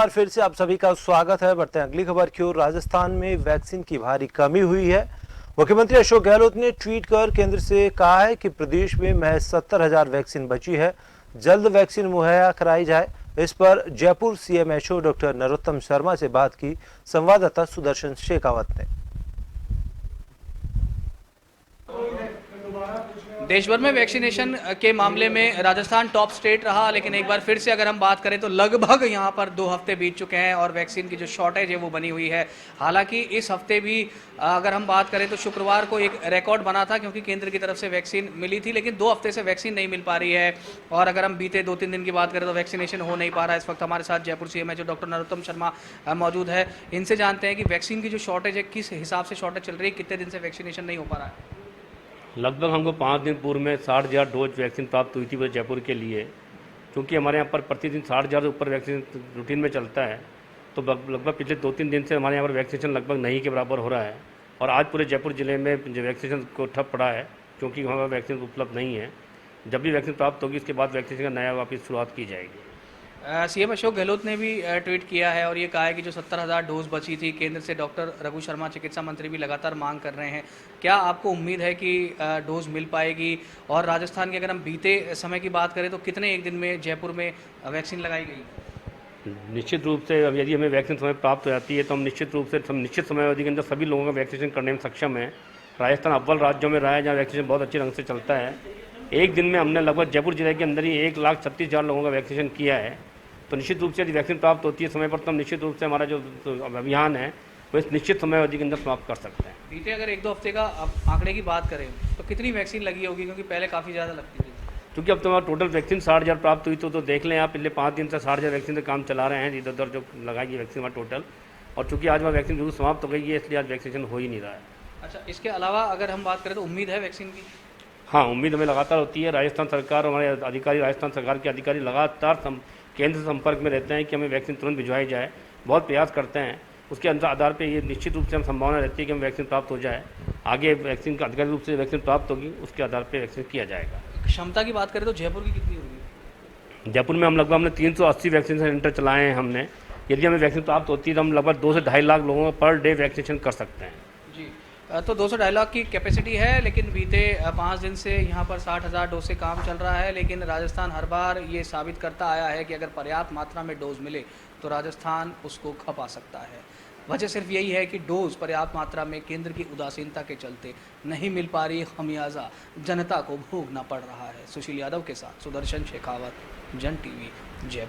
बार फिर से आप सभी का स्वागत है। बढ़ते हैं अगली खबर की ओर। राजस्थान में वैक्सीन की भारी कमी हुई है। मुख्यमंत्री अशोक गहलोत ने ट्वीट कर केंद्र से कहा है कि प्रदेश में महज 70,000 वैक्सीन बची है, जल्द वैक्सीन मुहैया कराई जाए। इस पर जयपुर सीएमएचओ डॉक्टर नरोत्तम शर्मा से बात की संवाददाता सुदर्शन शेखावत ने। देश भर में वैक्सीनेशन के मामले में राजस्थान टॉप स्टेट रहा, लेकिन एक बार फिर से अगर हम बात करें तो लगभग यहां पर 2 हफ्ते बीत चुके हैं और वैक्सीन की जो शॉर्टेज है वो बनी हुई है। हालांकि इस हफ्ते भी अगर हम बात करें तो शुक्रवार को एक रिकॉर्ड बना था, क्योंकि केंद्र की तरफ से वैक्सीन मिली थी, लेकिन 2 हफ्ते से वैक्सीन नहीं मिल पा रही है। और अगर हम बीते 2-3 दिन की बात करें तो वैक्सीनेशन हो नहीं पा रहा है। इस वक्त हमारे साथ जयपुर सीएमएचओ डॉक्टर नरोत्तम शर्मा मौजूद है। इनसे जानते हैं कि वैक्सीन की जो शॉर्टेज है किस हिसाब से शॉर्टेज चल रही है, कितने दिन से वैक्सीनेशन नहीं हो पा रहा है। लगभग हमको 5 दिन पूर्व में 60,000 डोज वैक्सीन प्राप्त हुई थी वो जयपुर के लिए। क्योंकि हमारे यहाँ पर प्रतिदिन 60,000 से ऊपर वैक्सीन रूटीन में चलता है, तो लगभग पिछले 2-3 दिन से हमारे यहाँ पर वैक्सीनेशन लगभग नहीं के बराबर हो रहा है। और आज पूरे जयपुर ज़िले में जो वैक्सीनेशन को ठप पड़ा है, क्योंकि वहाँ पर वैक्सीन उपलब्ध नहीं है। जब भी वैक्सीन प्राप्त होगी उसके बाद वैक्सीनेशन का नया वापस शुरुआत की जाएगी। सीएम अशोक गहलोत ने भी ट्वीट किया है और ये कहा है कि जो 70,000 डोज बची थी केंद्र से, डॉक्टर रघु शर्मा चिकित्सा मंत्री भी लगातार मांग कर रहे हैं। क्या आपको उम्मीद है कि डोज मिल पाएगी? और राजस्थान के अगर हम बीते समय की बात करें तो कितने एक दिन में जयपुर में वैक्सीन लगाई गई? निश्चित रूप से अब यदि हमें वैक्सीन समय प्राप्त हो जाती है तो हम निश्चित समय अवधि के अंदर सभी लोगों का वैक्सीनेशन करने में सक्षम है। राजस्थान अव्वल राज्यों में रहा है जहाँ वैक्सीनेशन बहुत अच्छे ढंग से चलता है। एक दिन में हमने लगभग जयपुर जिले के अंदर ही 1,36,000 लोगों का वैक्सीनेशन किया है। तो निश्चित रूप से यदि वैक्सीन प्राप्त होती है समय पर, तो हम निश्चित रूप से हमारा जो अभियान है वो इस निश्चित समय अवधि के अंदर समाप्त कर सकते हैं। बीते अगर 1-2 हफ्ते का आंकड़े की बात करें तो कितनी वैक्सीन लगी होगी, क्योंकि पहले काफ़ी ज़्यादा लगती थी? क्योंकि अब तो हमारा टोटल वैक्सीन 60,000 प्राप्त हुई, तो देख लें आप, पिछले 5 दिन से 60,000 वैक्सीन से काम चला रहे हैं इधर उधर जो लगाई गई वैक्सीन हमारा टोटल। और चूँकि आज वहाँ वैक्सीन जरूर समाप्त हो गई है, इसलिए आज वैक्सीनेशन हो ही नहीं रहा है। अच्छा, इसके अलावा अगर हम बात करें तो उम्मीद है वैक्सीन की? हाँ, उम्मीद हमें लगातार होती है। राजस्थान सरकार और हमारे अधिकारी, राजस्थान सरकार के अधिकारी लगातार केंद्र से संपर्क में रहते हैं कि हमें वैक्सीन तुरंत भिजवाई जाए। बहुत प्रयास करते हैं। उसके आधार पे ये निश्चित रूप से हम संभावना रहती है कि हमें वैक्सीन प्राप्त हो जाए। आगे वैक्सीन का अधिकारिक रूप से वैक्सीन प्राप्त होगी, उसके आधार पे वैक्सीन किया जाएगा। क्षमता की बात करें तो जयपुर की कितनी होगी? जयपुर में हमने 380 वैक्सीनेशन सेंटर चलाए हैं हमने। यदि हमें वैक्सीन प्राप्त होती है तो हम लगभग 2 से 2.5 लाख लोगों को पर डे वैक्सीनेशन कर सकते हैं। जी, तो 200 डायलॉग की कैपेसिटी है, लेकिन बीते 5 दिन से यहाँ पर 60,000 डोज से काम चल रहा है। लेकिन राजस्थान हर बार ये साबित करता आया है कि अगर पर्याप्त मात्रा में डोज मिले तो राजस्थान उसको खपा सकता है। वजह सिर्फ यही है कि डोज पर्याप्त मात्रा में केंद्र की उदासीनता के चलते नहीं मिल पा रही, खमियाजा जनता को भोगना पड़ रहा है। सुशील यादव के साथ सुदर्शन शेखावत, जन टीवी, जयपुर।